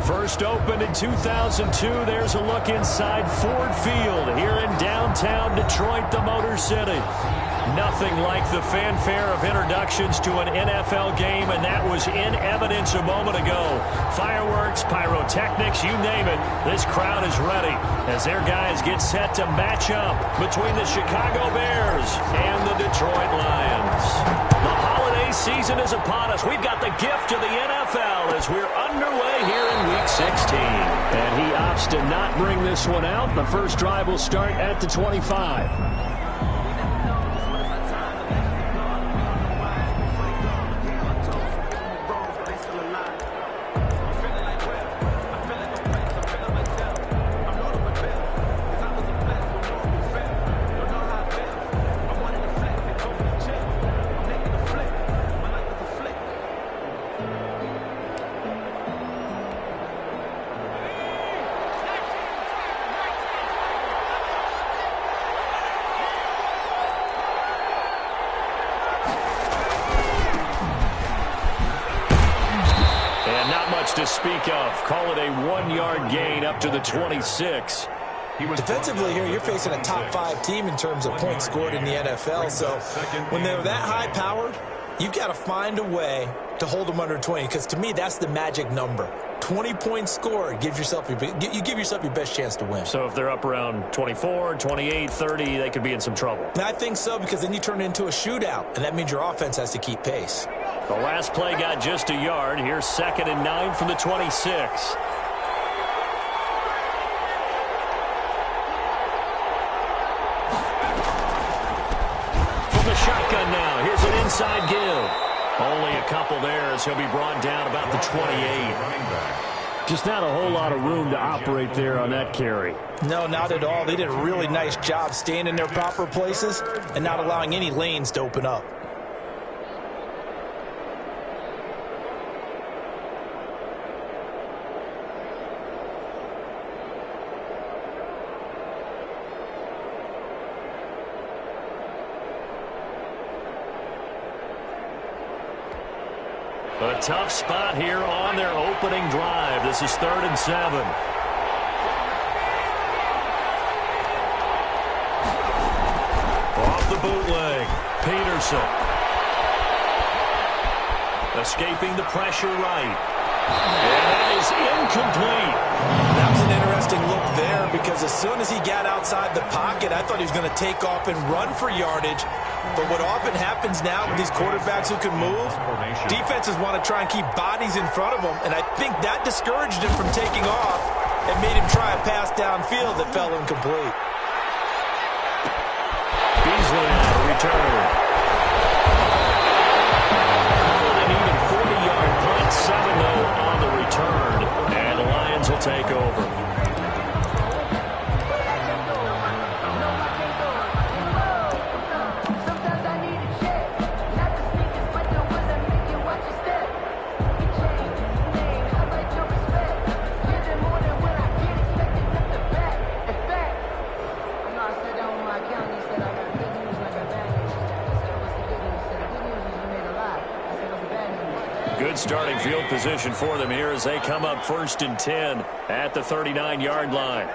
First opened in 2002, there's a look inside Ford Field here in downtown Detroit, the Motor City. Nothing like the fanfare of introductions to an NFL game, and that was in evidence a moment ago. Fireworks, pyrotechnics, you name it, this crowd is ready as their guys get set to match up between the Chicago Bears and the Detroit Lions. The holiday season is upon us. We've got the gift of the NFL as we're underway here in Week 16. And he opts to not bring this one out. The first drive will start at the 25. To speak of. Call it a 1-yard gain up to the 26. Defensively here, you're facing a top 5 team in terms of points scored in the NFL. So when they're that high-powered, you've got to find a way to hold them under 20. Because to me, that's the magic number. 20 points scored, you give yourself your best chance to win. So if they're up around 24, 28, 30, they could be in some trouble. And I think so, because then you turn it into a shootout, and that means your offense has to keep pace. The last play got just a yard. Here's 2nd and 9 from the 26. From the shotgun now, here's an inside give. Only a couple there as he'll be brought down about the 28. Just not a whole lot of room to operate there on that carry. No, not at all. They did a really nice job staying in their proper places and not allowing any lanes to open up. A tough spot here on their opening drive. This is 3rd and 7. Off the bootleg, Peterson. Escaping the pressure right. And that is incomplete. That was an interesting look there because as soon as he got outside the pocket, I thought he was going to take off and run for yardage. But what often happens now with these quarterbacks who can move, defenses want to try and keep bodies in front of them, and I think that discouraged him from taking off and made him try a pass downfield that fell incomplete. Beasley on the return. An even 40-yard punt, 7-0 on the return, and the Lions will take over. Good starting field position for them here as they come up 1st and 10 at the 39-yard line.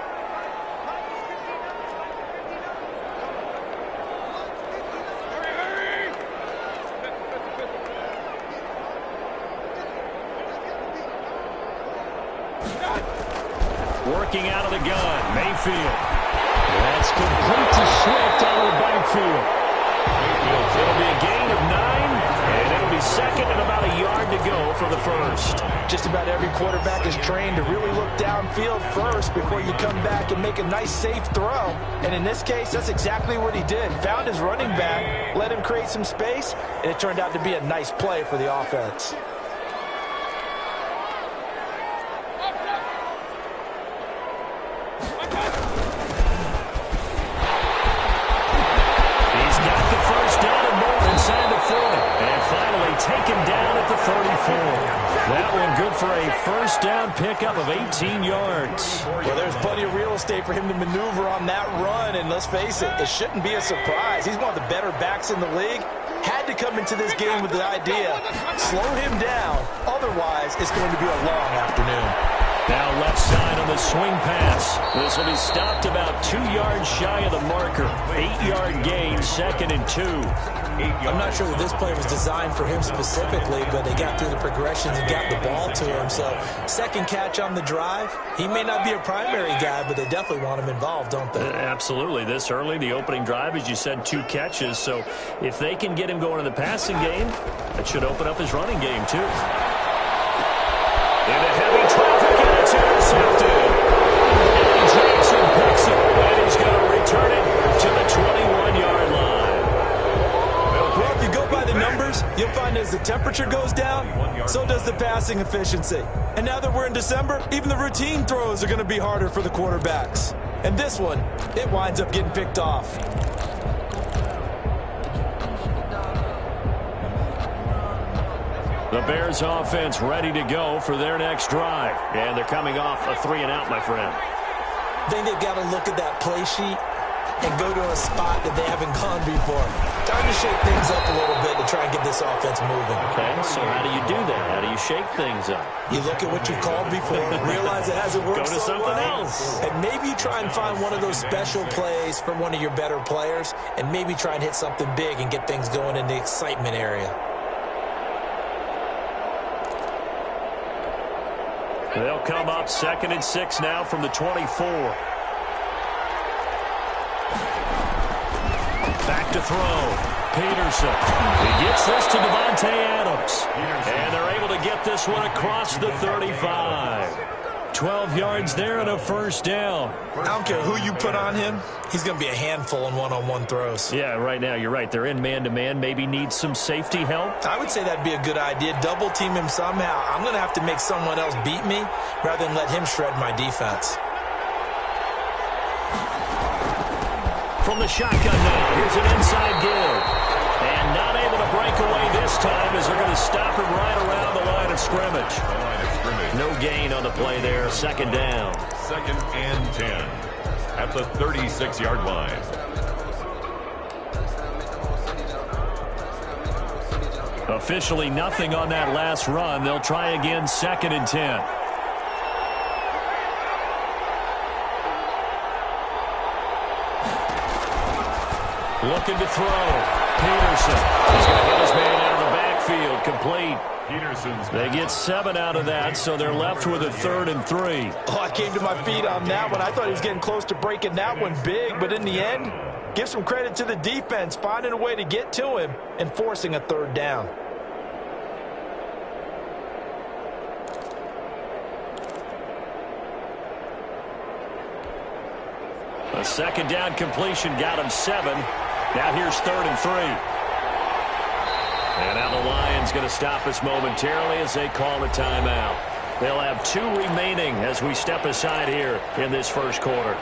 Working out of the gun, Mayfield. That's complete to Swift out of the backfield. It'll be a gain of 9, and it'll be 2nd and about a yard to go for the first. Just about every quarterback is trained to really look downfield first before you come back and make a nice, safe throw. And in this case, that's exactly what he did. Found his running back, let him create some space, and it turned out to be a nice play for the offense. Taken down at the 34. That one good for a first down pickup of 18 yards. Well, there's plenty of real estate for him to maneuver on that run, and let's face it, it shouldn't be a surprise. He's one of the better backs in the league. Had to come into this game with the idea, slow him down, otherwise it's going to be a long afternoon. Now left side on the swing pass. This will be stopped about 2 yards shy of the marker. 8-yard gain, 2nd and 2. I'm not sure that this play was designed for him specifically, but they got through the progressions and got the ball to him. So, second catch on the drive. He may not be a primary guy, but they definitely want him involved, don't they? Absolutely. This early, the opening drive, as you said, 2 catches. So, if they can get him going in the passing game, that should open up his running game, too. Into heavy traffic, and it's intercepted. And Jackson picks it, and he's going to return it to the 21-yard line. Well, if you go by the numbers, you'll find as the temperature goes down, so does the passing efficiency. And now that we're in December, even the routine throws are going to be harder for the quarterbacks. And this one, it winds up getting picked off. The Bears offense ready to go for their next drive. And they're coming off a 3-and-out, my friend. I think they've got to look at that play sheet and go to a spot that they haven't gone before. Time to shake things up a little bit to try and get this offense moving. Okay, so how do you do that? How do you shake things up? You look at what you called before, realize it hasn't worked Go to something else. And maybe you try and find one of those special plays from one of your better players, and maybe try and hit something big and get things going in the excitement area. They'll come up 2nd and 6 now from the 24. Back to throw. Peterson. He gets this to Devontae Adams. And they're able to get this one across the 35. 12 yards there and a first down. I don't care who you put on him. He's going to be a handful in one-on-one throws. Yeah, right now you're right. They're in man-to-man. Maybe need some safety help. I would say that'd be a good idea. Double team him somehow. I'm going to have to make someone else beat me rather than let him shred my defense. From the shotgun now, here's an inside give. And not able to break away this time as they're going to stop him right around the line of scrimmage. No gain on the play there, 2nd down. 2nd and 10 at the 36-yard line. Officially nothing on that last run. They'll try again, 2nd and 10. Looking to throw. Peterson. He's going to hit his man out of the backfield. Complete. They get 7 out of that, so they're left with a 3rd and 3. Oh, I came to my feet on that one. I thought he was getting close to breaking that one big, but in the end, give some credit to the defense, finding a way to get to him and forcing a 3rd down. A 2nd down completion got him 7. Now here's 3rd and 3. And now the Lions going to stop us momentarily as they call a timeout. They'll have 2 remaining as we step aside here in this first quarter.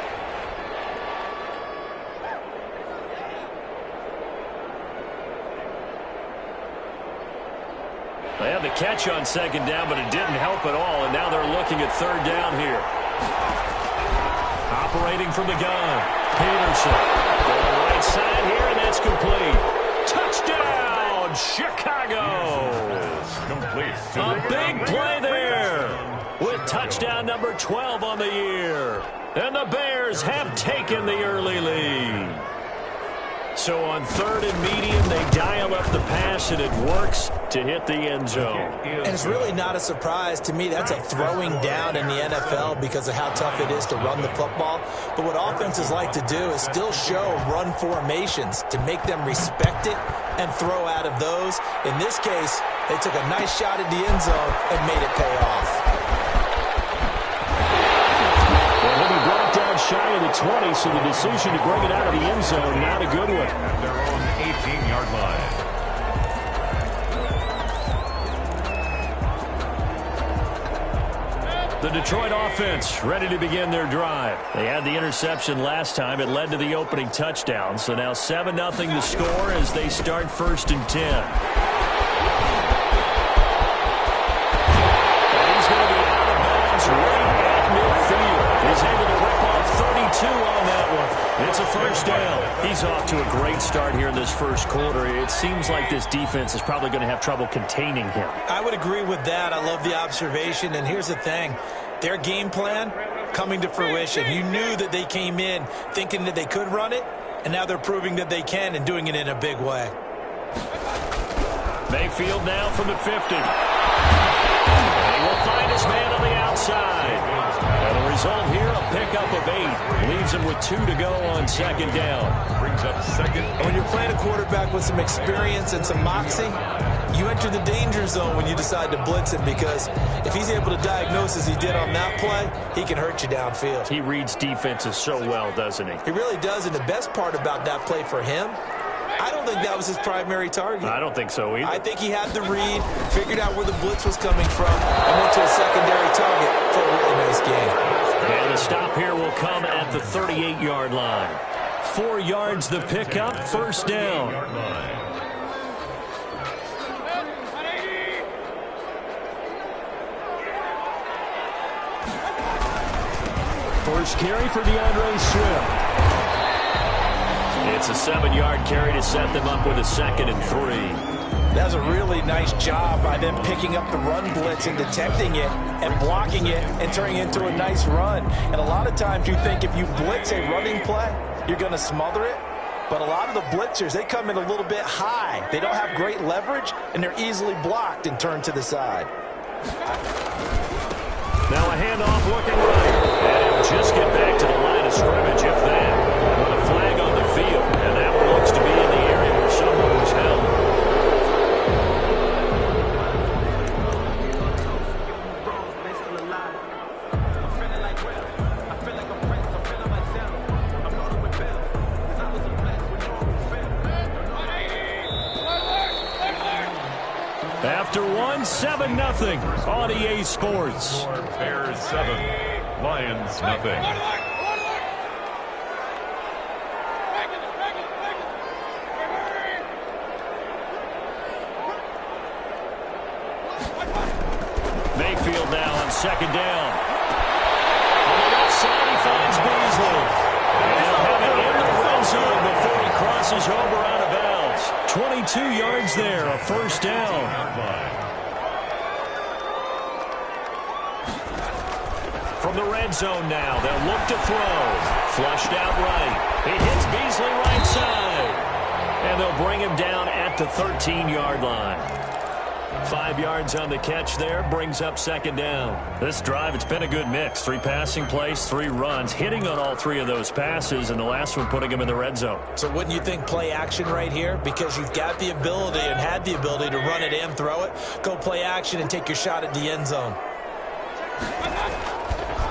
They had the catch on 2nd down, but it didn't help at all, and now they're looking at 3rd down here. Operating from the gun, Peterson. On the right side here, and that's complete. Touchdown, Chicago! A big play there with touchdown number 12 on the year. And the Bears have taken the early lead. So on 3rd and medium, they dial up the pass, and it works to hit the end zone. And it's really not a surprise to me. That's a throwing down in the NFL because of how tough it is to run the football. But what offenses like to do is still show run formations to make them respect it and throw out of those. In this case, they took a nice shot at the end zone and made it pay off. He'll be brought down shy of the 20, so the decision to bring it out of the end zone, not a good one. At their own 18-yard line. The Detroit offense ready to begin their drive. They had the interception last time. It led to the opening touchdown. So now 7-0 to score as they start 1st and 10. And he's going to be out of bounds right at midfield. He's able to rip off 32 on that one. It's a first down. He's off to a great start here in this first quarter. It seems like this defense is probably going to have trouble containing him. I would agree with that. I love the observation. And here's the thing. Their game plan coming to fruition. You knew that they came in thinking that they could run it, and now they're proving that they can and doing it in a big way. Mayfield now from the 50. And he will find his man on the outside. And the result here, a pickup of 8. Leaves him with 2 to go on second down. Brings up second. And when you're playing a quarterback with some experience and some moxie, you enter the danger zone when you decide to blitz him, because if he's able to diagnose as he did on that play, he can hurt you downfield. He reads defenses so well, doesn't he? He really does, and the best part about that play for him, I don't think that was his primary target. I don't think so either. I think he had the read, figured out where the blitz was coming from, and went to a secondary target for a really nice gain. And the stop here will come at the 38-yard line. 4 yards the pickup, first down. First carry for DeAndre Swift. It's a 7-yard carry to set them up with a 2nd and 3. That was a really nice job by them picking up the run blitz and detecting it and blocking it and turning it into a nice run. And a lot of times you think if you blitz a running play, you're going to smother it. But a lot of the blitzers, they come in a little bit high. They don't have great leverage, and they're easily blocked and turned to the side. Now a handoff looking right. And he'll just get back to the line of scrimmage, if that. With a flag on the field. And that one looks to be in the area where someone was held. After 7-0 on EA Sports. Bears 7, Lions nothing. Mayfield now on second down. On the left side, he finds Beasley. And he'll have it in the red zone before he crosses over out of bounds. 22 yards there, a first down. From the red zone now, they'll look to throw. Flushed out right. He hits Beasley right side. And they'll bring him down at the 13-yard line. 5 yards on the catch there, brings up second down. This drive, it's been a good mix. 3 passing plays, 3 runs, hitting on all 3 of those passes, and the last one putting him in the red zone. So wouldn't you think play action right here? Because you've got the ability and had the ability to run it and throw it. Go play action and take your shot at the end zone.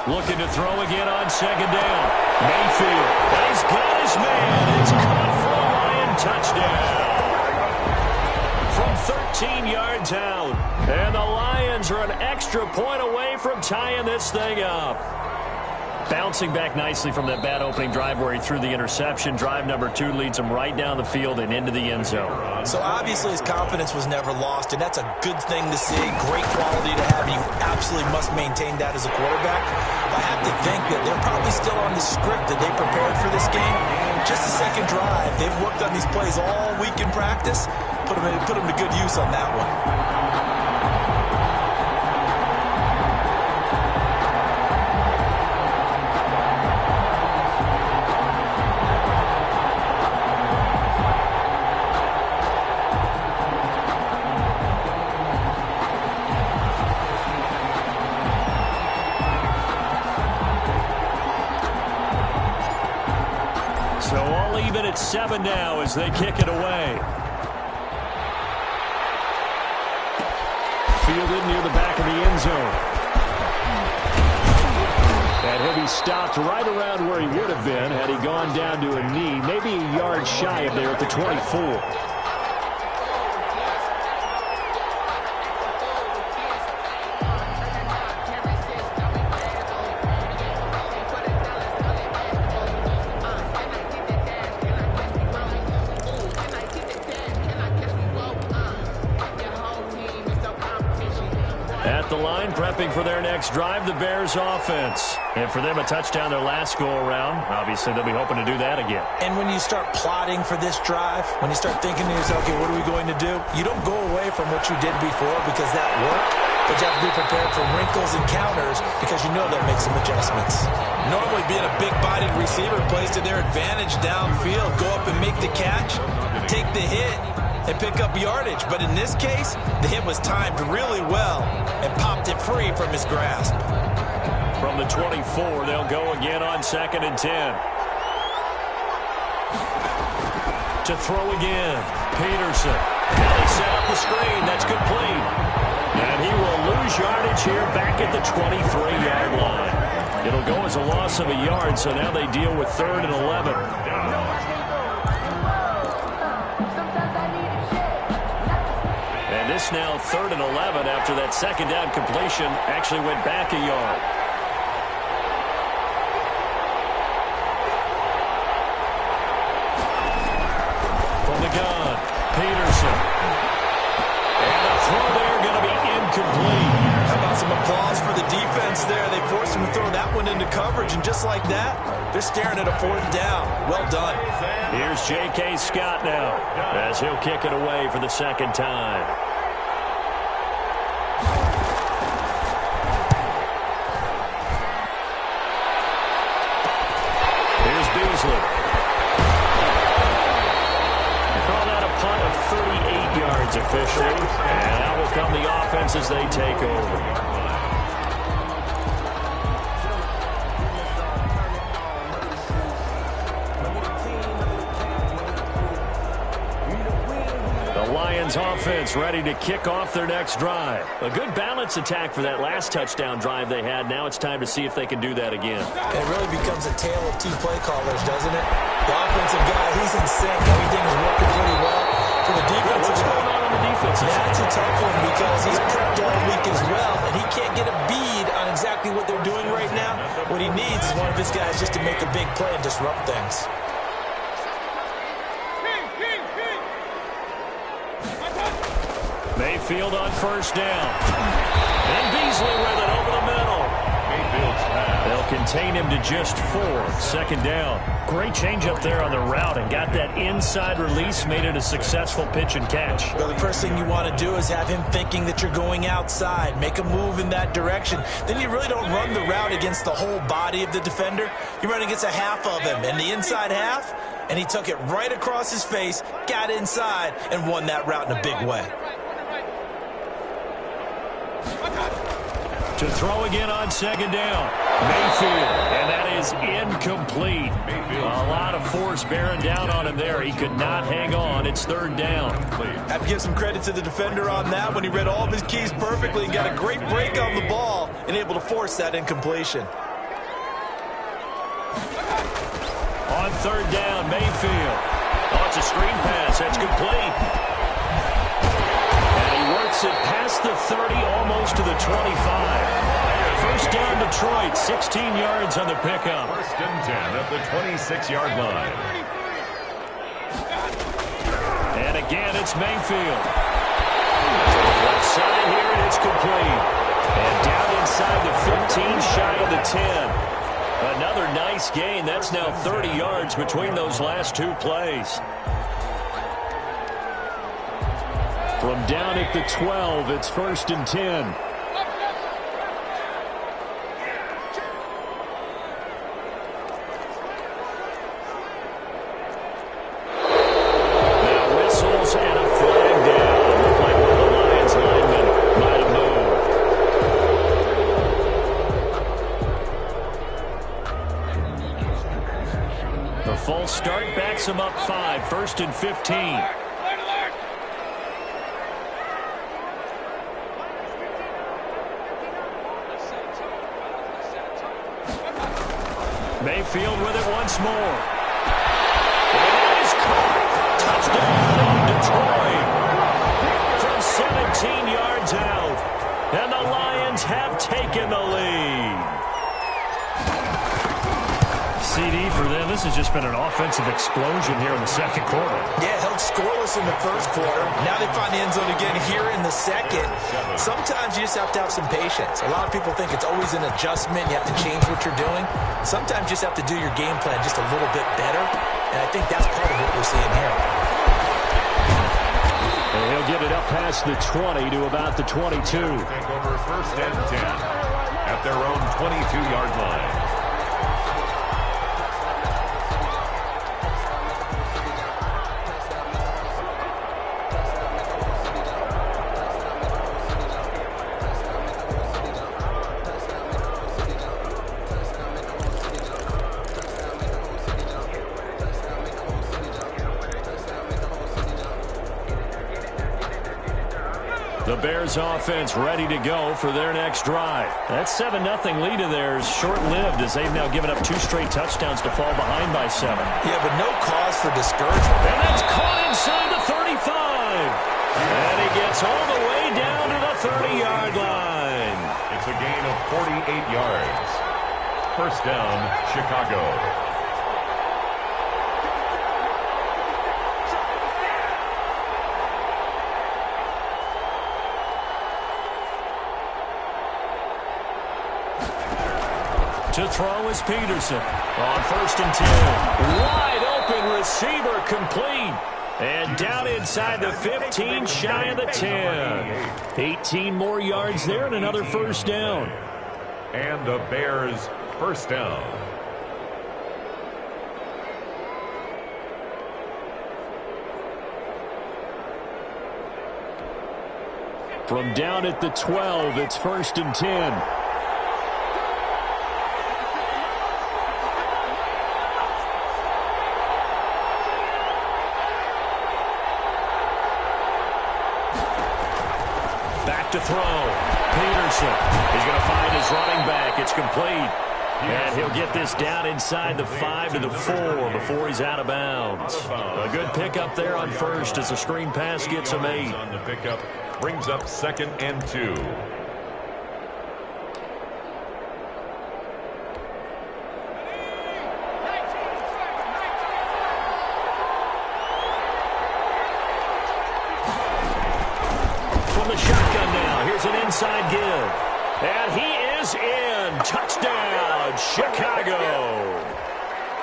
Looking to throw again on second down. Mayfield, he's got his man. It's caught for a Lion touchdown. From 13 yards out. And the Lions are an extra point away from tying this thing up. Bouncing back nicely from that bad opening drive where he threw the interception. Drive number 2 leads him right down the field and into the end zone. So obviously his confidence was never lost, and that's a good thing to see. Great quality to have, and you absolutely must maintain that as a quarterback. I have to think that they're probably still on the script that they prepared for this game. Just the second drive. They've worked on these plays all week in practice. Put them to good use on that one. So all even at 7 now as they kick it away. Fielded near the back of the end zone. And he'll be stopped right around where he would have been had he gone down to a knee, maybe a yard shy of there at the 24. At the line, prepping for their next drive, the Bears offense. And for them, a touchdown their last go-around. Obviously, they'll be hoping to do that again. And when you start plotting for this drive, when you start thinking to yourself, okay, what are we going to do? You don't go away from what you did before because that worked. but you have to be prepared for wrinkles and counters because you know they'll make some adjustments. Normally, being a big-bodied receiver plays to their advantage downfield. Go up and make the catch, take the hit, and pick up yardage. But in this case, the hit was timed really well and popped it free from his grasp. From the 24, they'll go again on 2nd and 10. To throw again, Peterson. Now they set up the screen. That's complete. And he will lose yardage here back at the 23-yard line. It'll go as a loss of a yard, so now they deal with 3rd and 11. And this now 3rd and 11 after that 2nd down completion actually went back a yard. Gun, Peterson. And a throw there going to be incomplete. How about some applause for the defense there? They forced him to throw that one into coverage, and just like that, they're staring at a 4th down. Well done. Here's J.K. Scott now as he'll kick it away for the 2nd time. Here's Beasley. 38 yards officially, and out will come the offense as they take over. The Lions offense ready to kick off their next drive. A good balance attack for that last touchdown drive they had. Now it's time to see if they can do that again. It really becomes a tale of 2 play callers, doesn't it? The offensive guy, he's in sync. Everything is working pretty well. For the defense, what's going on the defense? That's a tough one because he's prepped all week as well, and he can't get a bead on exactly what they're doing right now. What he needs is one of his guys just to make a big play and disrupt things. Mayfield on 1st down. And Beasley with it over the middle. They'll contain him to just 4. 2nd down. Great change up there on the route and got that inside release, made it a successful pitch and catch. Well, the first thing you want to do is have him thinking that you're going outside. Make a move in that direction. Then you really don't run the route against the whole body of the defender. You run against a half of him, and the inside half, and he took it right across his face, got inside, and won that route in a big way. To throw again on 2nd down. Mayfield, and that is incomplete. A lot of force bearing down on him there. He could not hang on. It's 3rd down. Have to give some credit to the defender on that when he read all of his keys perfectly and got a great break on the ball and able to force that incompletion. On 3rd down, Mayfield. Oh, it's a screen pass. That's complete. Works it past the 30, almost to the 25. 1st down, Detroit, 16 yards on the pickup. 1st and 10 at the 26-yard line. And again, it's Mayfield. Left side here, and it's complete. And down inside the 15, shy of the 10. Another nice gain. That's now 30 yards between those last 2 plays. From down at the 12, it's 1st and 10. Now whistles and a flag down. Looked like one of the Lions linemen might have moved. The false start backs him up 5, 1st and 15. Mayfield with it once more. It is caught. Touchdown, Detroit. From 17 yards out. And the Lions have taken the lead. CD for them. This has just been an offensive explosion here in the 2nd quarter. Yeah, held scoreless in the 1st quarter. Now they find the end zone again here in the 2nd. Sometimes you just have to have some patience. A lot of people think it's always an adjustment. You have to change what you're doing. Sometimes you just have to do your game plan just a little bit better. And I think that's part of what we're seeing here. And he'll They'll get it up past the 20 to about the 22. Take over first and 10 at their own 22-yard line. The Bears offense ready to go for their next drive. That 7-0 lead of theirs short-lived as they've now given up 2 straight touchdowns to fall behind by 7. Yeah, but no cause for discouragement. And that's caught inside the 35. And he gets all the way down to the 30-yard line. It's a gain of 48 yards. First down, Chicago. To throw is Peterson on first and 10. Wide open receiver complete. And down inside the 15, shy of the 10. 18 more yards there and another first down. And the Bears first down. From down at the 12, it's first and 10. To throw. Peterson. He's going to find his running back. It's complete. And he'll get this down inside the 5 to the 4 before he's out of bounds. A good pickup there on first as the screen pass gets him 8. On the pickup brings up second and 2. Inside give. And he is in. Touchdown, Chicago.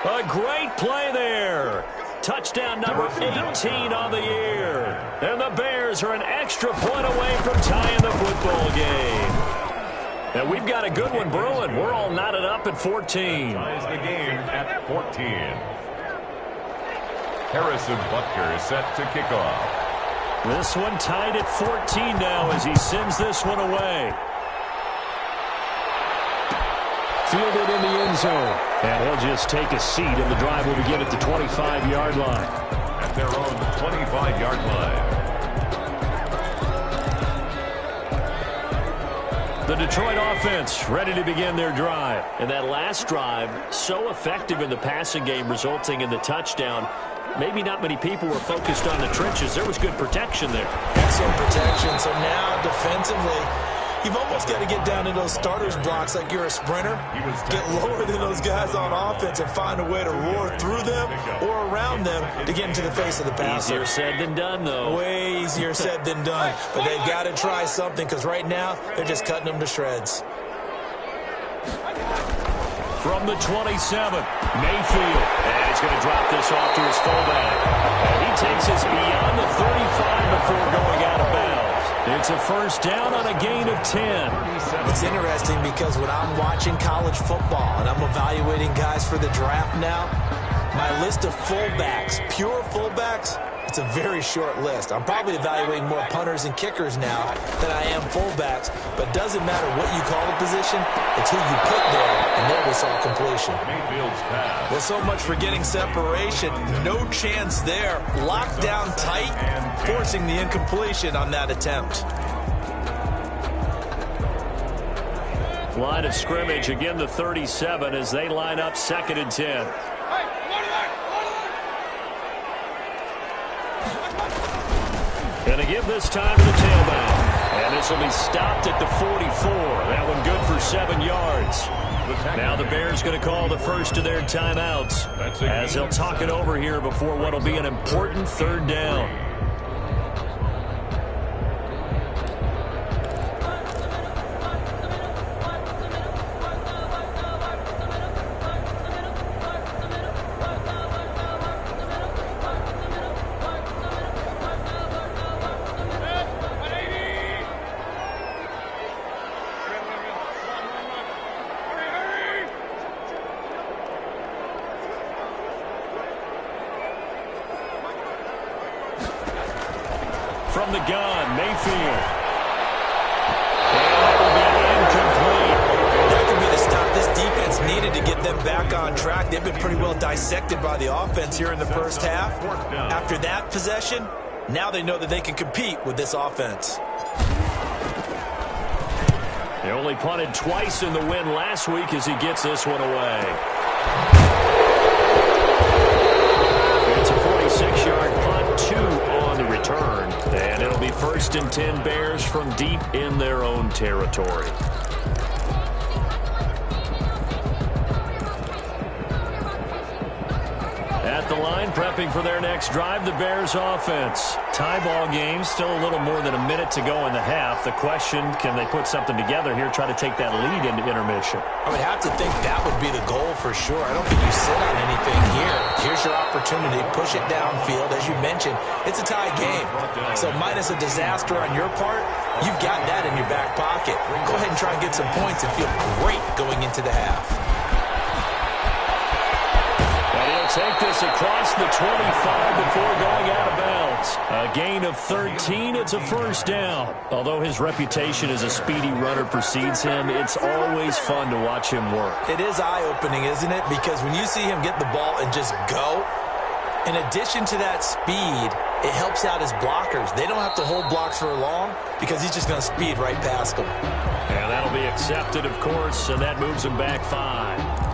A great play there. Touchdown number 18 on the year. And the Bears are an extra point away from tying the football game. And we've got a good one brewing. We're all knotted up at 14. Ties the game at 14. Harrison Butker is set to kick off. This one tied at 14 now as he sends this one away. Fielded in the end zone. And he'll just take a seat, and the drive will begin at the 25-yard line. At their own 25-yard line. The Detroit offense ready to begin their drive. And that last drive, so effective in the passing game, resulting in the touchdown. Maybe not many people were focused on the trenches. There was good protection there. Excellent protection. So now, defensively, you've almost got to get down to those starters blocks like you're a sprinter. Get lower than those guys on offense and find a way to roar through them or around them to get into the face of the passer. Easier said than done, though. Way easier said than done. But they've got to try something because right now, they're just cutting them to shreds. From the 27, Mayfield. And he's going to drop this off to his fullback. And he takes us beyond the 35 before going out of bounds. It's a first down on a gain of 10. It's interesting because when I'm watching college football and I'm evaluating guys for the draft now, my list of fullbacks, pure fullbacks, it's a very short list. I'm probably evaluating more punters and kickers now than I am fullbacks, but it doesn't matter what you call the position, it's who you put there, and there we saw completion. Mayfield's pass. Well, so much for getting separation. No chance there. Locked down tight, forcing the incompletion on that attempt. Line of scrimmage, again the 37 as they line up second and 10. And a give this time to the tailback. And this will be stopped at the 44. That one good for 7 yards. Now the Bears going to call the first of their timeouts as they'll talk it over here before what will be an important third down. from the gun, Mayfield. And that will be incomplete. That could be the stop this defense needed to get them back on track. They've been pretty well dissected by the offense here in the first half. After that possession, now they know that they can compete with this offense. He only punted twice in the win last week as he gets this one away. It's a 46-yard punt, 2 on the return. And it'll be 1st and 10 Bears from deep in their own territory. At the line, prepping for their next drive, the Bears offense. Tie ball game, still a little more than a minute to go in the half. The question, can they put something together here, try to take that lead into intermission? I would have to think that would be the goal for sure. I don't think you sit on anything here. Here's your opportunity. Push it downfield. As you mentioned, it's a tie game. So minus a disaster on your part, you've got that in your back pocket. Go ahead and try and get some points and feel great going into the half. Take this across the 25 before going out of bounds. A gain of 13. It's a 1st down. Although his reputation as a speedy runner precedes him, it's always fun to watch him work. It is eye-opening, isn't it? Because when you see him get the ball and just go, in addition to that speed, it helps out his blockers. They don't have to hold blocks for long because he's just going to speed right past them. And that'll be accepted, of course, and that moves him back 5.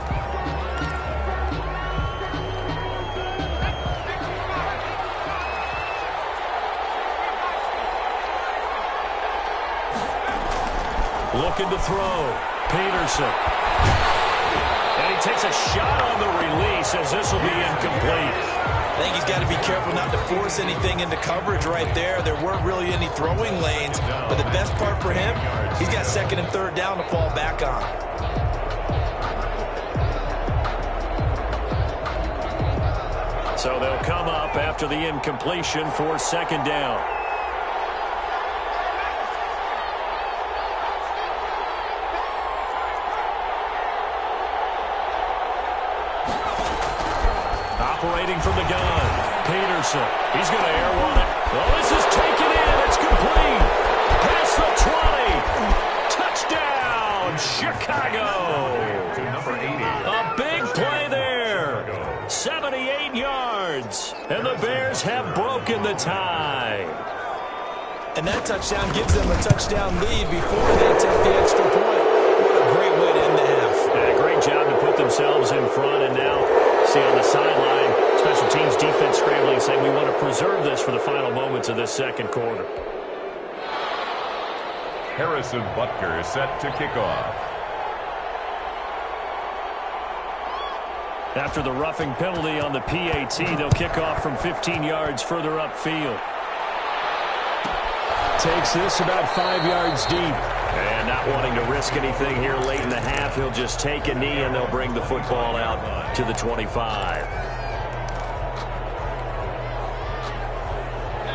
Looking to throw. Peterson. And he takes a shot on the release as this will be incomplete. I think he's got to be careful not to force anything into coverage right there. There weren't really any throwing lanes. But the best part for him, he's got 2nd and 3rd down to fall back on. So they'll come up after the incompletion for 2nd down. Operating from the gun, Peterson. He's going to air one it. Well, this is taken in. It's complete. Past the 20. Touchdown, Chicago. A big play there. 78 yards. And the Bears have broken the tie. And that touchdown gives them a touchdown lead before they attempt the extra point. What a great way to end the half. And a great job to put themselves in front. And now, see on the sideline, special teams defense scrambling, saying we want to preserve this for the final moments of this 2nd quarter. Harrison Butker set to kick off. After the roughing penalty on the PAT, they'll kick off from 15 yards further upfield. Takes this about 5 yards deep. And not wanting to risk anything here late in the half, he'll just take a knee and they'll bring the football out to the 25.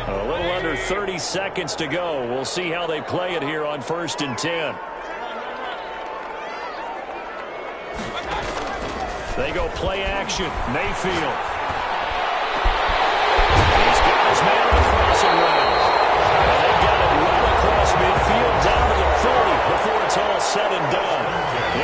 A little under 30 seconds to go. We'll see how they play it here on 1st and 10. They go play action. Mayfield. He's got his man on the crossing route. They've got it right across midfield down to the 40 before it's all said and done.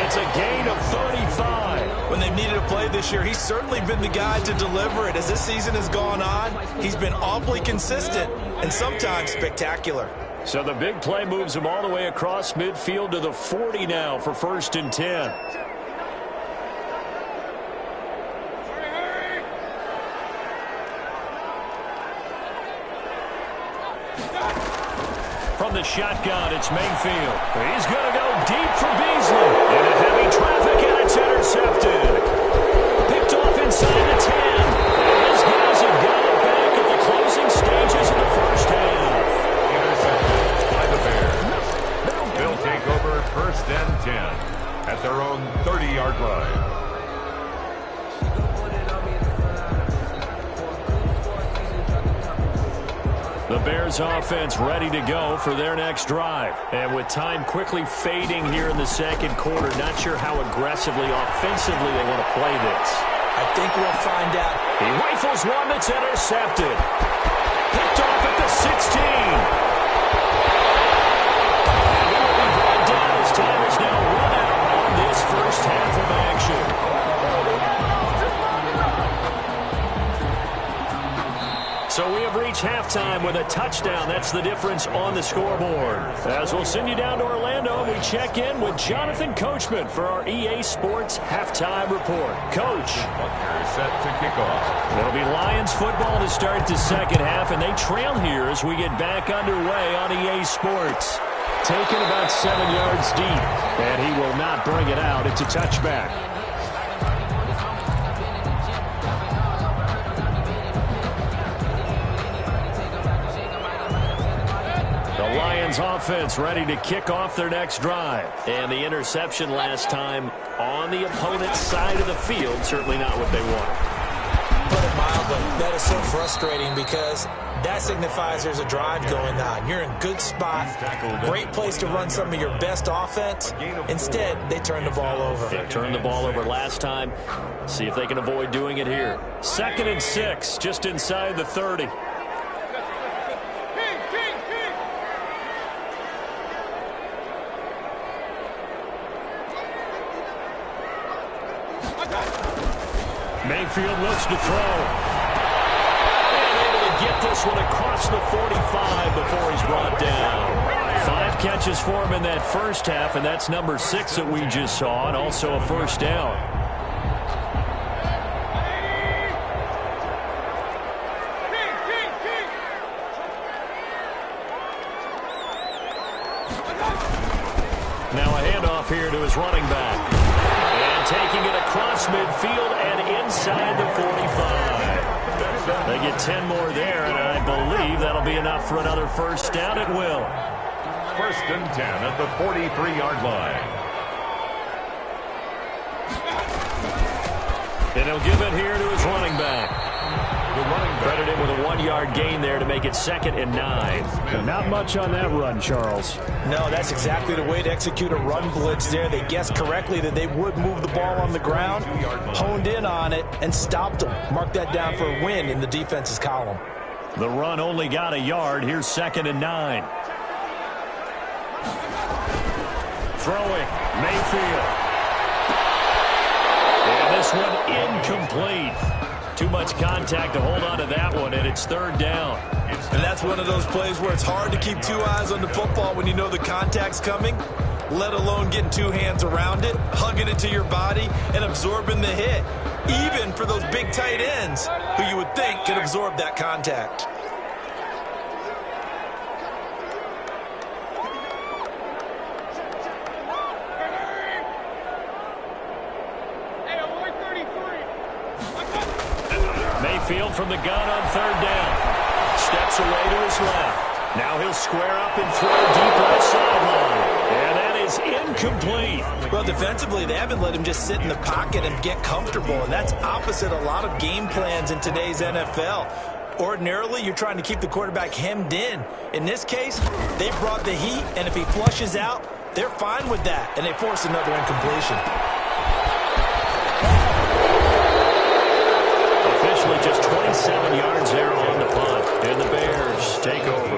It's a gain of 35. When they've needed a play this year, he's certainly been the guy to deliver it. As this season has gone on, he's been awfully consistent and sometimes spectacular. So the big play moves him all the way across midfield to the 40 now for 1st and 10. From the shotgun, it's Mayfield. He's going to go deep for Beasley. Into heavy traffic, and it's intercepted. Picked off inside the 10. And his guys have got it back at the closing stages of the first half. Intercepted by the Bears. They'll take over 1st and 10 at their own 30-yard line. The Bears offense ready to go for their next drive. And with time quickly fading here in the 2nd quarter, not sure how aggressively, offensively they want to play this. I think we'll find out. He rifles one that's intercepted. Picked off at the 16. And he will be brought down as time is now run out on this first half of action. So we have reached halftime with a touchdown. That's the difference on the scoreboard. As we'll send you down to Orlando, we check in with Jonathan Coachman for our EA Sports Halftime Report. Coach. Set to kick off. It'll be Lions football to start the second half, and they trail here as we get back underway on EA Sports. Taken about 7 yards deep, and he will not bring it out. It's a touchback. Lions offense ready to kick off their next drive. And the interception last time on the opponent's side of the field, certainly not what they want. Put it mildly, that is so frustrating because that signifies there's a drive going on. You're in a good spot, great place to run some of your best offense. Instead, they turn the ball over. They turned the ball over last time. See if they can avoid doing it here. 2nd and 6, just inside the 30. Mayfield looks to throw. And able to get this one across the 45 before he's brought down. 5 catches for him in that first half, and that's number 6 that we just saw, and also a first down. Now a handoff here to his running back. And taking it across midfield and inside the 45. They get 10 more there, and I believe that'll be enough for another first down. It will. 1st and 10 at the 43-yard line. And he'll give it here to his running back. Credit him with a 1-yard gain there to make it 2nd and 9. Not much on that run, Charles. No, that's exactly the way to execute a run blitz there. They guessed correctly that they would move the ball on the ground, honed in on it, and stopped them. Mark that down for a win in the defense's column. The run only got a yard. Here's 2nd and 9. Throwing, Mayfield. And this one incomplete. Too much contact to hold on to that one, and it's 3rd down. And that's one of those plays where it's hard to keep 2 eyes on the football when you know the contact's coming, let alone getting 2 hands around it, hugging it to your body, and absorbing the hit, even for those big tight ends who you would think could absorb that contact. Mayfield from the gun on 3rd down. Steps away to his left. Now he'll square up and throw deep left sideline. And that is incomplete. Well, defensively, they haven't let him just sit in the pocket and get comfortable, and that's opposite a lot of game plans in today's NFL. Ordinarily, you're trying to keep the quarterback hemmed in. In this case, they brought the heat, and if he flushes out, they're fine with that, and they force another incompletion. Officially just 27 yards there on the punt, and the Bears take over.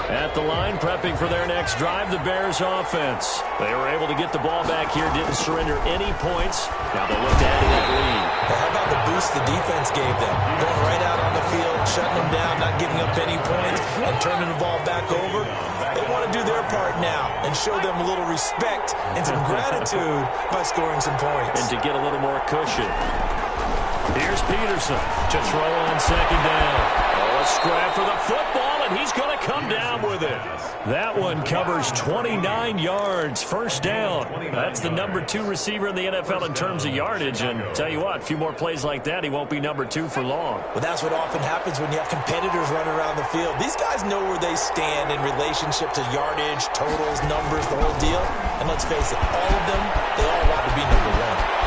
At the line, prepping for their next drive, the Bears offense. They were able to get the ball back here, didn't surrender any points. Now they'll look to add that lead. Well, how about the boost the defense gave them? Going right out on the field, shutting them down, not giving up any points, and turning the ball back over. They want to do their part now and show them a little respect and some gratitude by scoring some points. And to get a little more cushion. Here's Peterson to throw on 2nd down. Oh, a scrap for the football, and he's going to come down with it. That one covers 29 yards, 1st down. That's the number 2 receiver in the NFL in terms of yardage. And tell you what, a few more plays like that, he won't be number 2 for long. Well, that's what often happens when you have competitors running around the field. These guys know where they stand in relationship to yardage, totals, numbers, the whole deal. And let's face it, all of them, they all want to be number 1.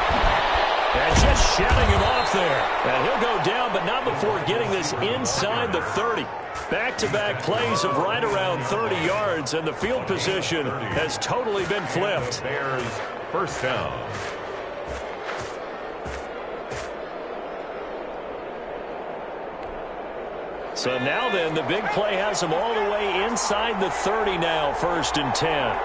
And just shouting him off there. And he'll go down, but not before getting this inside the 30. Back-to-back plays of right around 30 yards, and the field position has totally been flipped. Bears first down. So now then, the big play has them all the way inside the 30 now, 1st and 10.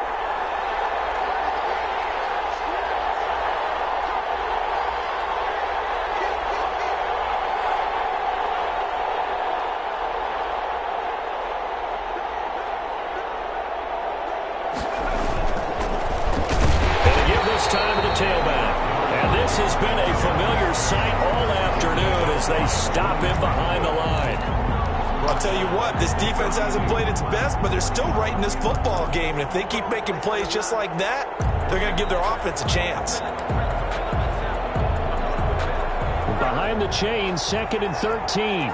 Time to the tailback. And this has been a familiar sight all afternoon as they stop him behind the line. I'll tell you what, this defense hasn't played its best, but they're still right in this football game. And if they keep making plays just like that, they're going to give their offense a chance. Behind the chains, 2nd and 13.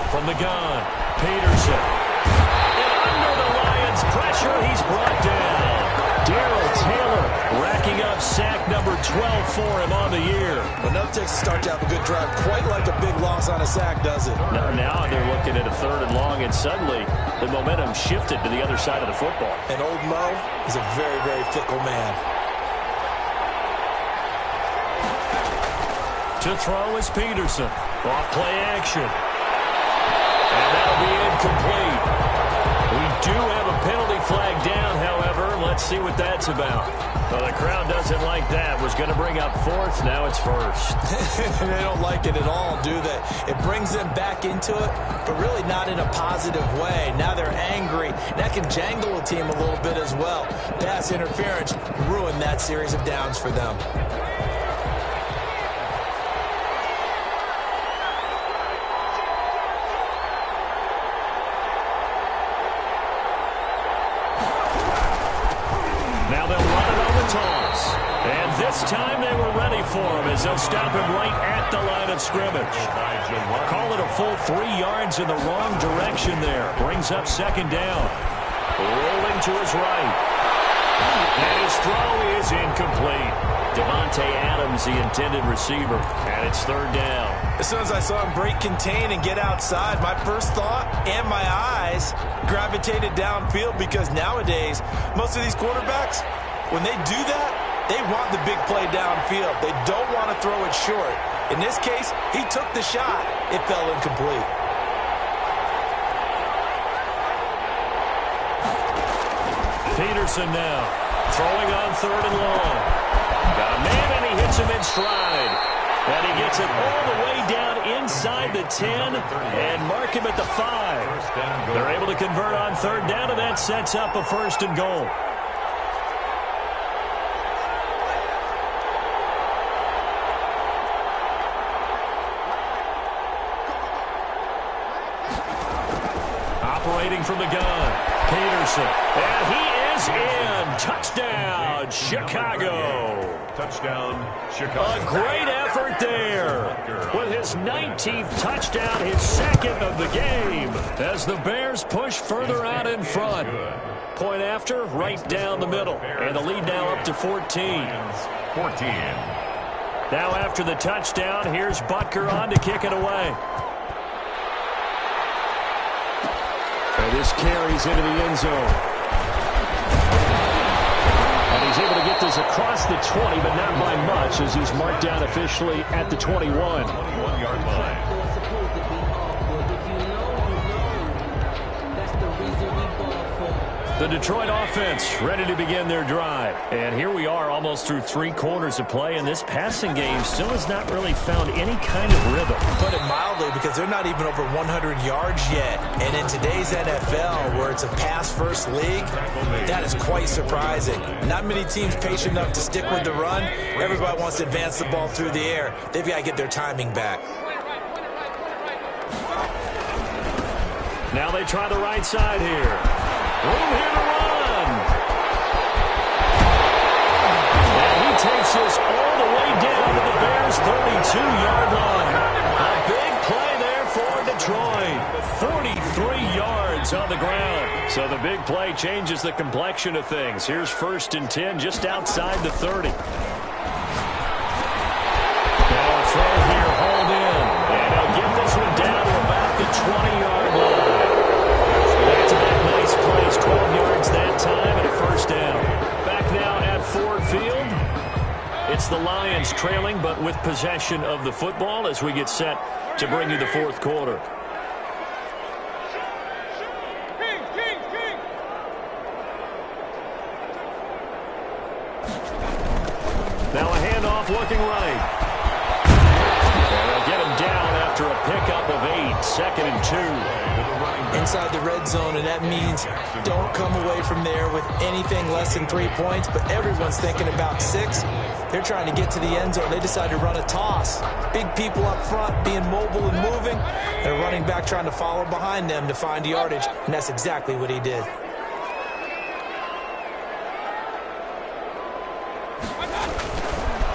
From the gun, Peterson. And under the Lions' pressure, he's brought down. Darrell Taylor racking up sack number 12 for him on the year. Another Texas start to have a good drive, quite like a big loss on a sack, does it? Now they're looking at a 3rd and long, and suddenly the momentum shifted to the other side of the football. And old Mo is a very, very fickle man. To throw is Peterson. Off play action. And that'll be incomplete. We do have a penalty flag down, however. Let's see what that's about. Well, the crowd doesn't like that. Was going to bring up 4th. Now it's 1st. They don't like it at all, do they? It brings them back into it, but really not in a positive way. Now they're angry. That can jangle a team a little bit as well. Pass interference ruined that series of downs for them. This time they were ready for him as they'll stop him right at the line of scrimmage. Call it a full 3 yards in the wrong direction there. Brings up 2nd down. Rolling to his right. And his throw is incomplete. Devontae Adams, the intended receiver. And it's 3rd down. As soon as I saw him break contain and get outside, my first thought and my eyes gravitated downfield, because nowadays, most of these quarterbacks, when they do that, they want the big play downfield. They don't want to throw it short. In this case, he took the shot. It fell incomplete. Peterson now throwing on 3rd and long. Got a man, and he hits him in stride. And he gets it all the way down inside the 10 and mark him at the 5. They're able to convert on 3rd down, and that sets up a 1st and goal. Operating from the gun, Peterson. And he is in. Touchdown, Chicago. Touchdown, Chicago. A great effort there. With his 19th touchdown, his 2nd of the game, as the Bears push further out in front. Point after, right down the middle. And the lead now up to 14. 14. Now after the touchdown, here's Butker on to kick it away. And this carries into the end zone. And he's able to get this across the 20, but not by much, as he's marked down officially at the 21. 21-yard line. The Detroit offense ready to begin their drive. And here we are almost through 3 quarters of play, and this passing game still has not really found any kind of rhythm. Put it mildly, because they're not even over 100 yards yet. And in today's NFL, where it's a pass-first league, that is quite surprising. Not many teams patient enough to stick with the run. Everybody wants to advance the ball through the air. They've got to get their timing back. Now they try the right side here. Room here to run. And he takes this all the way down to the Bears' 32-yard line. A big play there for Detroit. Detroit. 43 yards on the ground. So the big play changes the complexion of things. Here's 1st and 10 just outside the 30. Now a throw here, hold in. And he'll get this one down to about the 20-yard line. Back-to-back nice plays, 12 yards that time and a 1st down. Back now at Ford Field. It's the Lions trailing, but with possession of the football as we get set to bring you the 4th quarter. Now a handoff looking right. And they'll get him down after a pickup of 8, 2nd and 2. Inside the red zone, and that means don't come away from there with anything less than 3 points, but everyone's thinking about 6. They're trying to get to the end zone. They decide to run a toss. Big people up front being mobile and moving, and a running back trying to follow behind them to find yardage, and that's exactly what he did.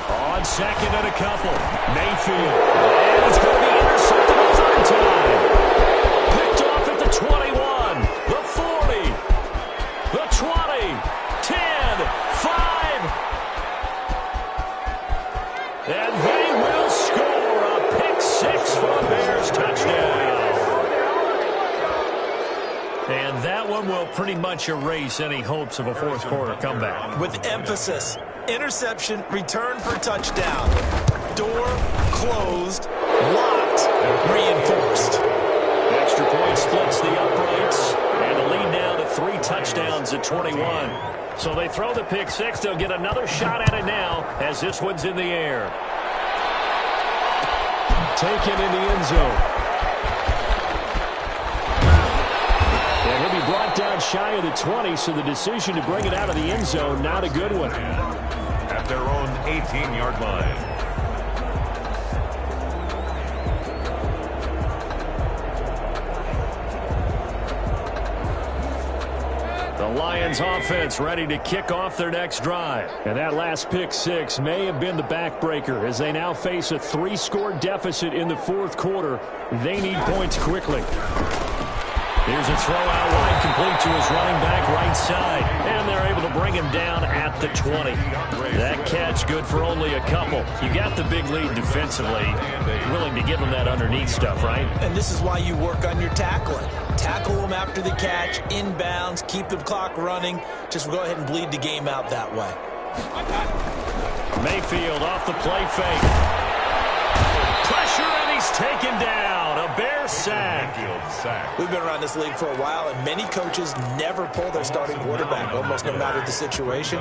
On 2nd and a couple, Mayfield. And it's going to be intercepted a 3rd time. Picked off at the 21, the 40, the 20, 10, 5. And they will score a pick 6 for a Bears touchdown. And that one will pretty much erase any hopes of a 4th quarter comeback. With emphasis. Interception, return for touchdown. Door closed, locked, reinforced. Extra point splits the uprights, and a lead now to 3 touchdowns at 21. So they throw the pick 6. They'll get another shot at it now as this one's in the air. Taken in the end zone. And he'll be brought down shy of the 20, so the decision to bring it out of the end zone, not a good one. At their own 18-yard line. The Lions offense ready to kick off their next drive. And that last pick 6 may have been the backbreaker as they now face a 3-score deficit in the 4th quarter. They need points quickly. Here's a throw out wide, complete to his running back right side. And they're able to bring him down at the 20. That catch good for only a couple. You got the big lead defensively. Willing to give him that underneath stuff, right? And this is why you work on your tackling. Tackle them after the catch, inbounds, keep the clock running. Just go ahead and bleed the game out that way. Mayfield off the play fake. Pressure, and he's taken down. A Bear sack. We've been around this league for a while, and many coaches never pull their starting quarterback, almost no matter the situation.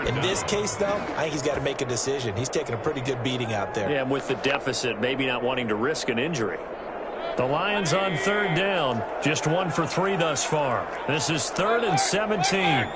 In this case, though, I think he's got to make a decision. He's taking a pretty good beating out there. Yeah, and with the deficit, maybe not wanting to risk an injury. The Lions on 3rd down, just 1 for 3 thus far. This is 3rd and 17.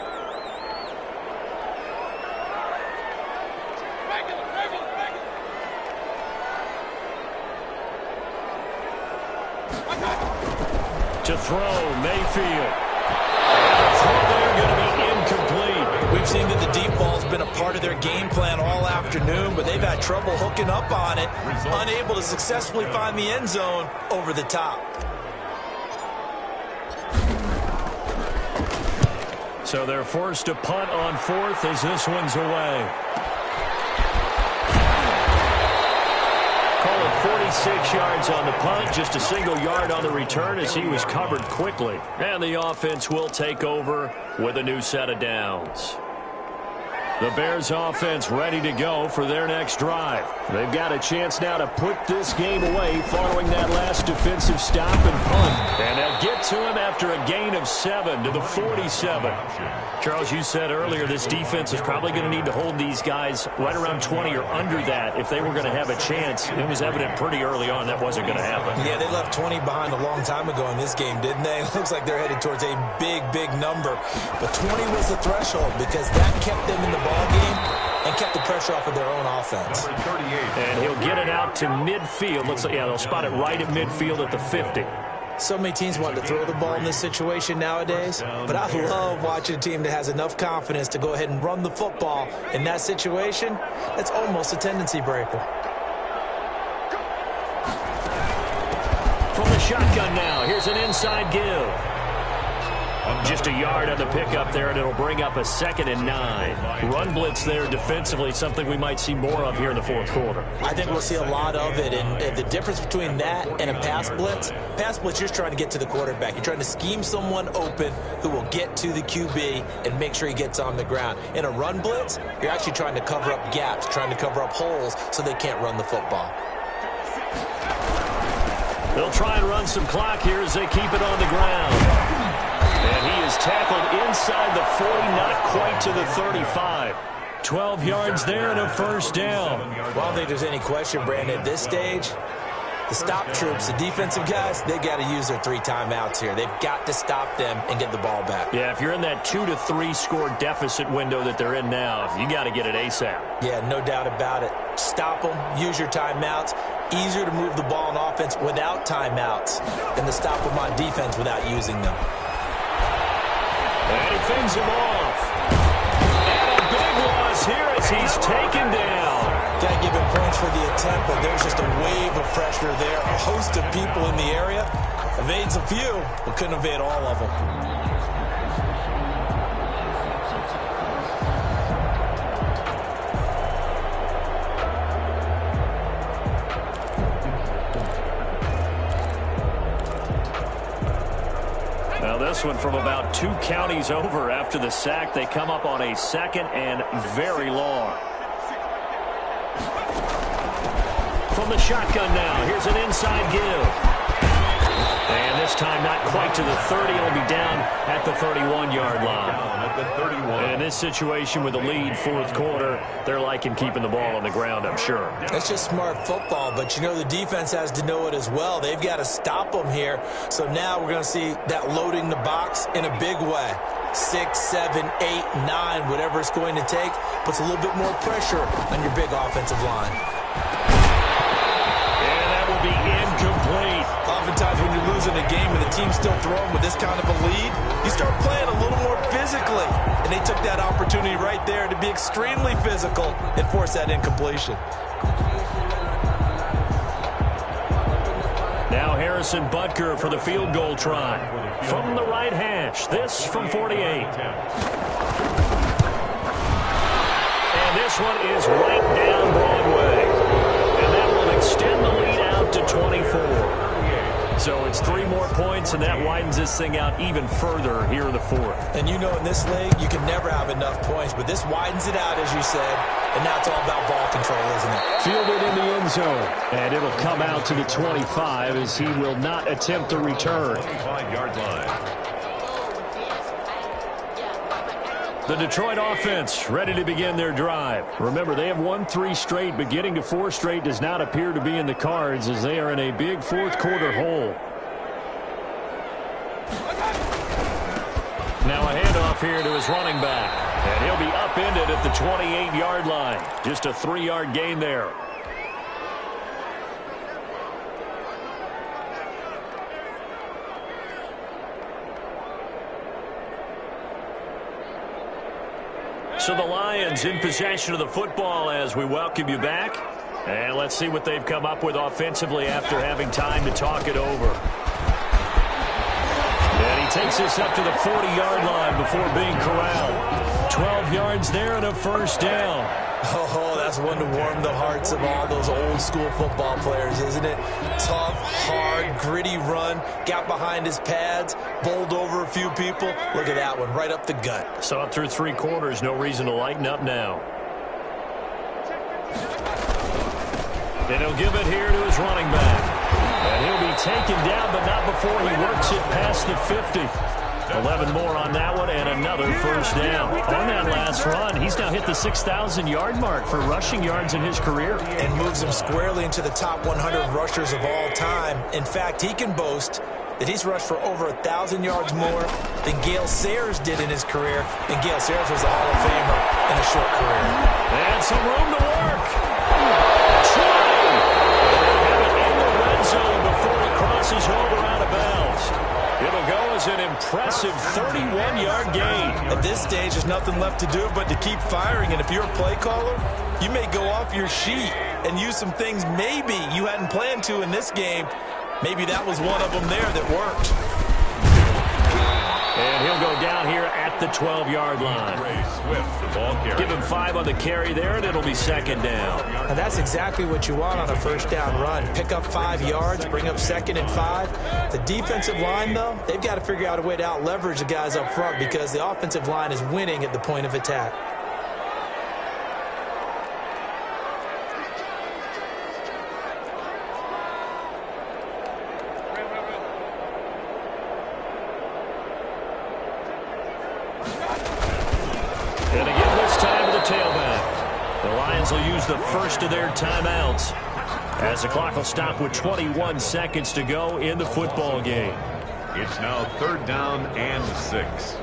To throw, Mayfield. And the throw there going to be incomplete. We've seen that the deep ball's been a part of their game plan all afternoon, but they've had trouble hooking up on it, unable to successfully find the end zone over the top. So they're forced to punt on 4th as this one's away. Call it 46 yards on the punt, just a single yard on the return as he was covered quickly. And the offense will take over with a new set of downs. The Bears offense ready to go for their next drive. They've got a chance now to put this game away following that last defensive stop and punt. And they'll get to him after a gain of 7 to the 47. Charles, you said earlier this defense is probably going to need to hold these guys right around 20 or under that if they were going to have a chance. It was evident pretty early on that wasn't going to happen. Yeah, they left 20 behind a long time ago in this game, didn't they? It looks like they're headed towards a big, big number. But 20 was the threshold because that kept them in the ball game and kept the pressure off of their own offense. And he'll get it out to midfield. Looks like, yeah, they'll spot it right at midfield at the 50. So many teams want to throw the ball in this situation nowadays, but I love watching a team that has enough confidence to go ahead and run the football. In that situation, that's almost a tendency breaker. From the shotgun now, here's an inside give. Just a yard on the pickup there, and it'll bring up a 2nd and 9. Run blitz there defensively, something we might see more of here in the fourth quarter. I think we'll see a lot of it, and the difference between that and a pass blitz, you're just trying to get to the quarterback. You're trying to scheme someone open who will get to the QB and make sure he gets on the ground. In a run blitz, you're actually trying to cover up gaps, trying to cover up holes so they can't run the football. They'll try and run some clock here as they keep it on the ground. And he is tackled inside the 40, not quite to the 35. 12 yards there and a first down. Well, I don't think there's any question, Brandon, at this stage, the stop troops, the defensive guys, they got to use their 3 timeouts here. They've got to stop them and get the ball back. Yeah, if you're in that 2 to 3 score deficit window that they're in now, you got to get it ASAP. Yeah, no doubt about it. Stop them, use your timeouts. Easier to move the ball on offense without timeouts than to stop them on defense without using them. And he fends him off. And a big loss here as he's taken down. Can't give him points for the attempt, but there's just a wave of pressure there. A host of people in the area. Evades a few, but couldn't evade all of them. Now this one from about 2 counties over after the sack. They come up on a 2nd and very long. From the shotgun now, here's an inside give. And this time not quite to the 30. It'll be down at the 31-yard line. And in this situation with a lead, fourth quarter, they're liking keeping the ball on the ground, I'm sure. That's just smart football, but you know the defense has to know it as well. They've got to stop them here. So now we're going to see that loading the box in a big way. 6, 7, 8, 9, whatever it's going to take, puts a little bit more pressure on your big offensive line. And that will be incomplete. Oftentimes when you're losing a game and the team's still throwing with this kind of a lead, you start playing a little more physically. And they took that opportunity right there to be extremely physical and force that incompletion. Now Harrison Butker for the field goal try. From the right hash, this from 48. And this one is right down Broadway. And that will extend the lead out to 24. So it's 3 more points, and that widens this thing out even further here in the fourth. And you know in this league, you can never have enough points, but this widens it out, as you said, and now it's all about ball control, isn't it? Fielded in the end zone, and it'll come out to the 25 as he will not attempt the return. 25-yard line. The Detroit offense ready to begin their drive. Remember, they have won 3 straight, but getting to 4 straight does not appear to be in the cards as they are in a big fourth quarter hole. Now a handoff here to his running back. And he'll be upended at the 28-yard line. Just a 3-yard gain there. So the Lions in possession of the football as we welcome you back. And let's see what they've come up with offensively after having time to talk it over. And he takes this up to the 40-yard line before being corralled. 12 yards there and a first down. Oh, that's one to warm the hearts of all those old-school football players, isn't it? Tough, hard, gritty run, got behind his pads, bowled over a few people. Look at that one, right up the gut. So up through 3 quarters, no reason to lighten up now. And he'll give it here to his running back. And he'll be taken down, but not before he works it past the 50. 11 more on that one, and another first down. On that last run, he's now hit the 6,000-yard mark for rushing yards in his career. And moves him squarely into the top 100 rushers of all time. In fact, he can boast that he's rushed for over 1,000 yards more than Gale Sayers did in his career. And Gale Sayers was a Hall of Famer in a short career. And some room to work. Try. They'll have it in the red zone before it crosses over out of bounds. It'll go as an impressive 31-yard gain. At this stage, there's nothing left to do but to keep firing. And if you're a play caller, you may go off your sheet and use some things maybe you hadn't planned to in this game Maybe that was one of them there that worked. And he'll go down here at the 12-yard line. Give him 5 on the carry there, and it'll be second down. And that's exactly what you want on a first down run. Pick up 5 yards, bring up 2nd and 5. The defensive line, though, they've got to figure out a way to out-leverage the guys up front because the offensive line is winning at the point of attack. And again this time to the tailback. The Lions will use the first of their timeouts as the clock will stop with 21 seconds to go in the football game. It's now 3rd down and 6.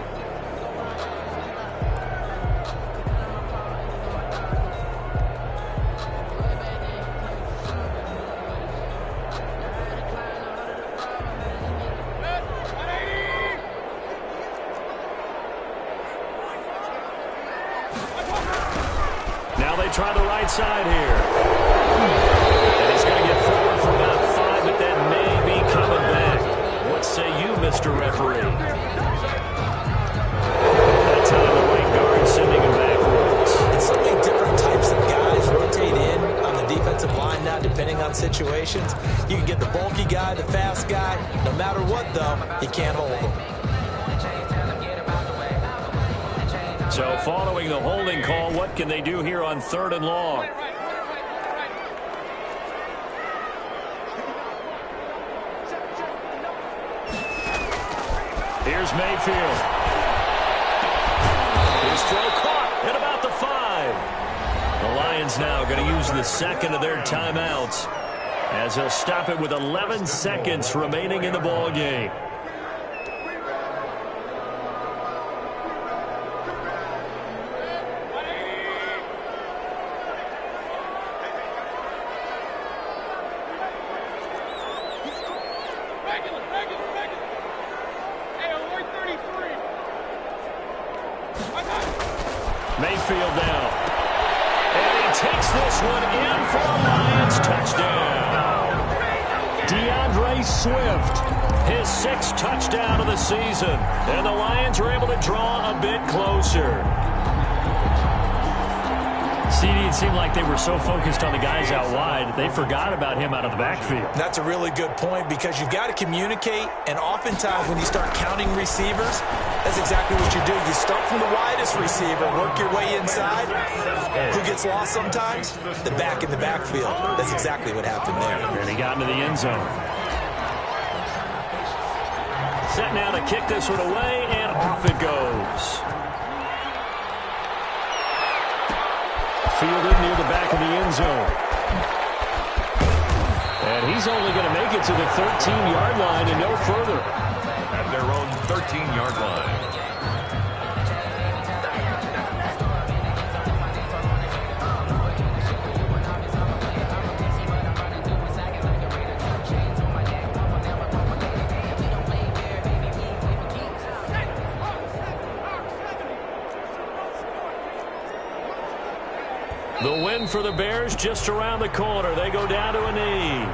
Now they try the right side here. And he's going to get forward for about 5, but that may be coming back. What say you, Mr. Referee? That time the right guard sending him backwards. And so many different types of guys rotate in on the defensive line now, depending on situations. You can get the bulky guy, the fast guy. No matter what, though, you can't hold him. So following the holding call, what can they do here on 3rd and long? Here's Mayfield. His throw caught at about the 5. The Lions now going to use the second of their timeouts as they'll stop it with 11 seconds remaining in the ball game. Mayfield now. And he takes this one in for a Lions touchdown. DeAndre Swift, his 6th touchdown of the season. And the Lions are able to draw a bit closer. CD, it seemed like they were so focused on the guys out wide, they forgot about him out of the backfield. That's a really good point because you've got to communicate, and oftentimes when you start counting receivers, that's exactly what you do. You start from the widest receiver, work your way inside. Who gets lost sometimes? The back in the backfield. That's exactly what happened there. And he got into the end zone. Set now to kick this one away, and off it goes. Fielded near the back of the end zone. And he's only going to make it to the 13-yard line and no further. At their own 13-yard line. The win for the Bears just around the corner. They go down to a knee.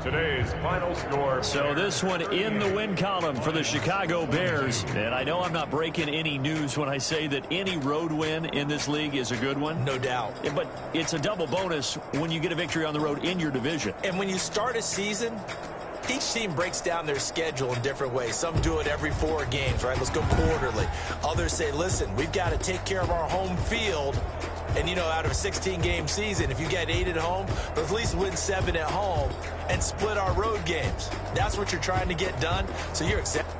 Today's final score. So this one in the win column for the Chicago Bears. And I know I'm not breaking any news when I say that any road win in this league is a good one. No doubt. But it's a double bonus when you get a victory on the road in your division. And when you start a season, each team breaks down their schedule in different ways. Some do it every 4 games, right? Let's go quarterly. Others say, listen, we've got to take care of our home field. And, you know, out of a 16-game season, if you get 8 at home, but at least win 7 at home and split our road games. That's what you're trying to get done. So you're exactly